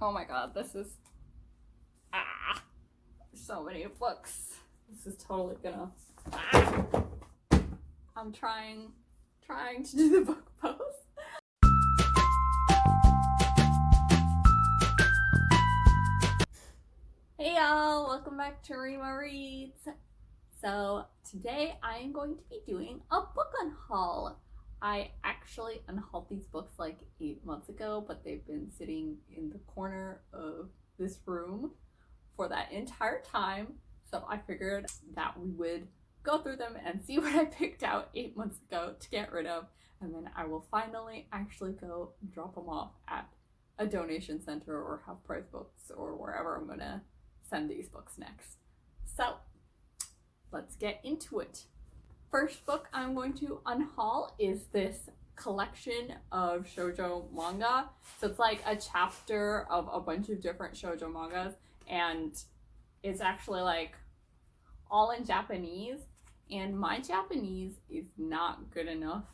Oh my god, this is... so many books. This is totally gonna... I'm trying to do the book pose. Hey y'all, welcome back to Rima Reads. So today I am going to be doing a book unhaul. I actually unhauled these books like 8 months ago, but they've been sitting in the corner of this room for that entire time. So I figured that we would go through them and see what I picked out 8 months ago to get rid of, and then I will finally actually go drop them off at a donation center or Half Price Books or wherever I'm gonna send these books next. So let's get into it. First book I'm going to unhaul is this collection of shoujo manga. So it's like a chapter of a bunch of different shoujo mangas, and it's actually like all in Japanese, and my Japanese is not good enough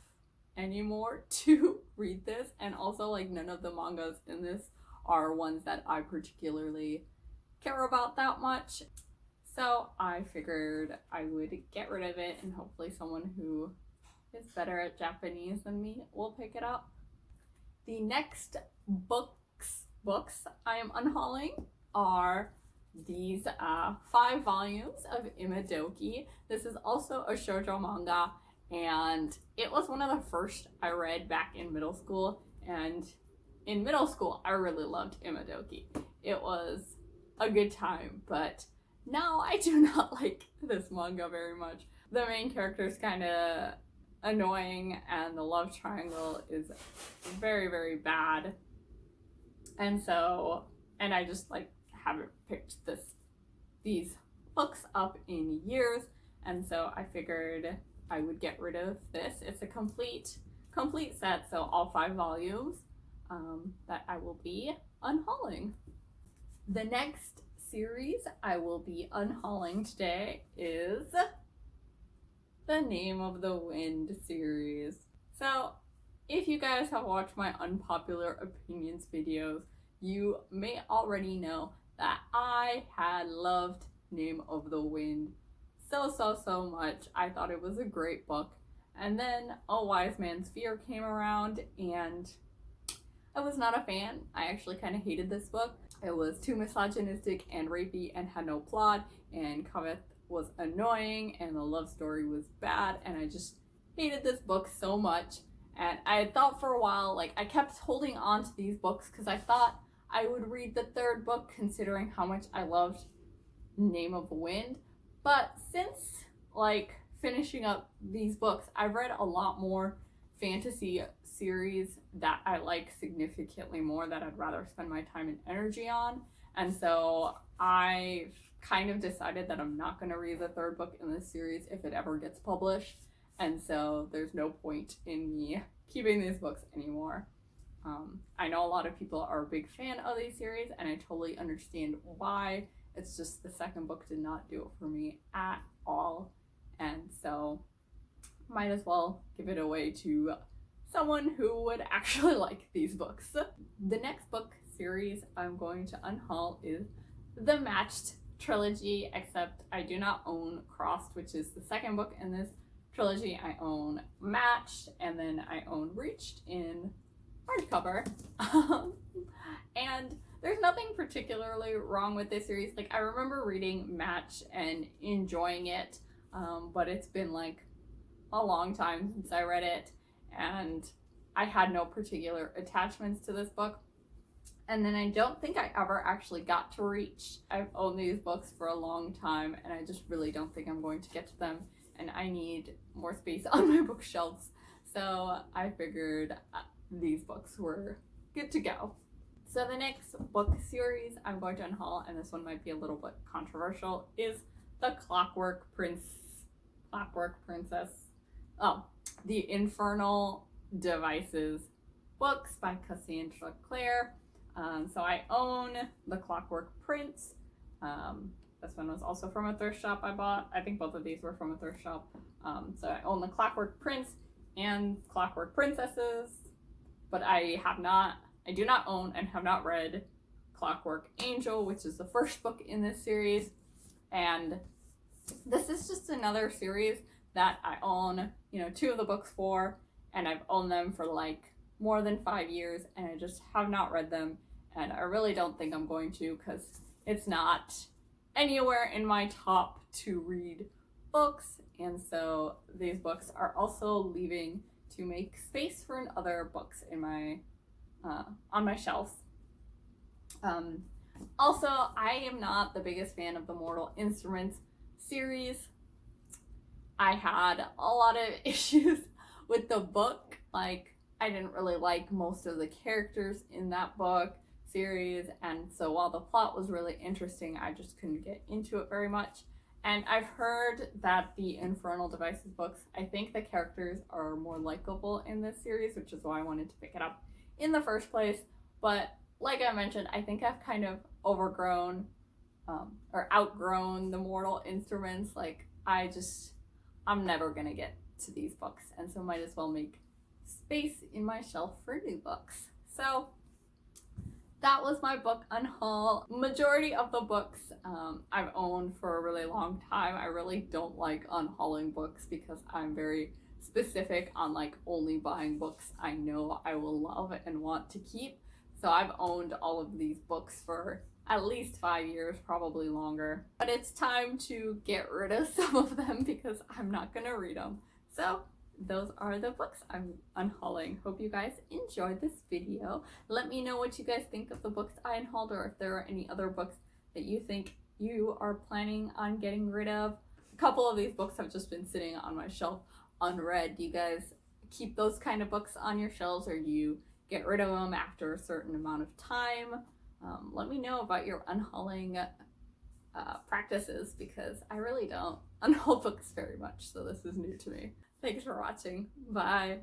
anymore to read this, and also like none of the mangas in this are ones that I particularly care about that much. So I figured I would get rid of it, and hopefully someone who is better at Japanese than me will pick it up. The next books I am unhauling are these 5 volumes of Umidoki. This is also a shoujo manga, and it was one of the first I read back in middle school, and in middle school I really loved Umidoki. It was a good time, but now I do not like this manga very much. The main character is kind of annoying, and the love triangle is very, very bad. And I just like haven't picked these books up in years, and so I figured I would get rid of this. It's a complete set, so all 5 volumes that I will be unhauling. The next series I will be unhauling today is the Name of the Wind series. So if you guys have watched my unpopular opinions videos, you may already know that I had loved Name of the Wind so much. I thought it was a great book, and then A Wise Man's Fear came around, and I was not a fan. I actually kind of hated this book. It was too misogynistic and rapey and had no plot, and Kaveth was annoying, and the love story was bad, and I just hated this book so much. And I thought for a while, like, I kept holding on to these books because I thought I would read the 3rd book, considering how much I loved Name of the Wind. But since like finishing up these books, I've read a lot more fantasy series that I like significantly more, that I'd rather spend my time and energy on. And so I've kind of decided that I'm not going to read the 3rd book in this series if it ever gets published. And so there's no point in me keeping these books anymore. I know a lot of people are a big fan of these series, and I totally understand why. It's just the 2nd book did not do it for me at all, and so might as well give it away to someone who would actually like these books. The next book series I'm going to unhaul is the Matched Trilogy, except I do not own Crossed, which is the 2nd book in this trilogy. I own Matched, and then I own Reached in hardcover. And there's nothing particularly wrong with this series. Like, I remember reading Match and enjoying it, but it's been like a long time since I read it, and I had no particular attachments to this book. And then I don't think I ever actually got to Reach. I've owned these books for a long time, and I just really don't think I'm going to get to them, and I need more space on my bookshelves. So I figured these books were good to go. So the next book series I'm going to unhaul, and this one might be a little bit controversial, is the the Infernal Devices books by Cassandra Clare. So I own The Clockwork Prince. This one was also from a thrift shop I bought. I think both of these were from a thrift shop. So I own The Clockwork Prince and Clockwork Princesses, but I do not own and have not read Clockwork Angel, which is the first book in this series. And this is just another series that I own, 2 of the books for, and I've owned them for like more than 5 years, and I just have not read them, and I really don't think I'm going to, because it's not anywhere in my top to read books, and so these books are also leaving to make space for other books in my on my shelf. Also, I am not the biggest fan of the Mortal Instruments series. I had a lot of issues with the book. Like, I didn't really like most of the characters in that book series, and so while the plot was really interesting, I just couldn't get into it very much. And I've heard that the Infernal Devices books, I think the characters are more likable in this series, which is why I wanted to pick it up in the first place. But like I mentioned, I think I've kind of overgrown or outgrown the Mortal Instruments. Like, I'm never gonna get to these books, and so might as well make space in my shelf for new books. So that was my book Unhaul. Majority of the books I've owned for a really long time. I really don't like unhauling books because I'm very specific on like only buying books I know I will love and want to keep. So I've owned all of these books for at least 5 years, probably longer. But it's time to get rid of some of them because I'm not gonna read them. So those are the books I'm unhauling. Hope you guys enjoyed this video. Let me know what you guys think of the books I unhauled, or if there are any other books that you think you are planning on getting rid of. A couple of these books have just been sitting on my shelf unread. Do you guys keep those kind of books on your shelves, or do you get rid of them after a certain amount of time? Let me know about your unhauling practices, because I really don't unhaul books very much, so this is new to me. Thanks for watching. Bye.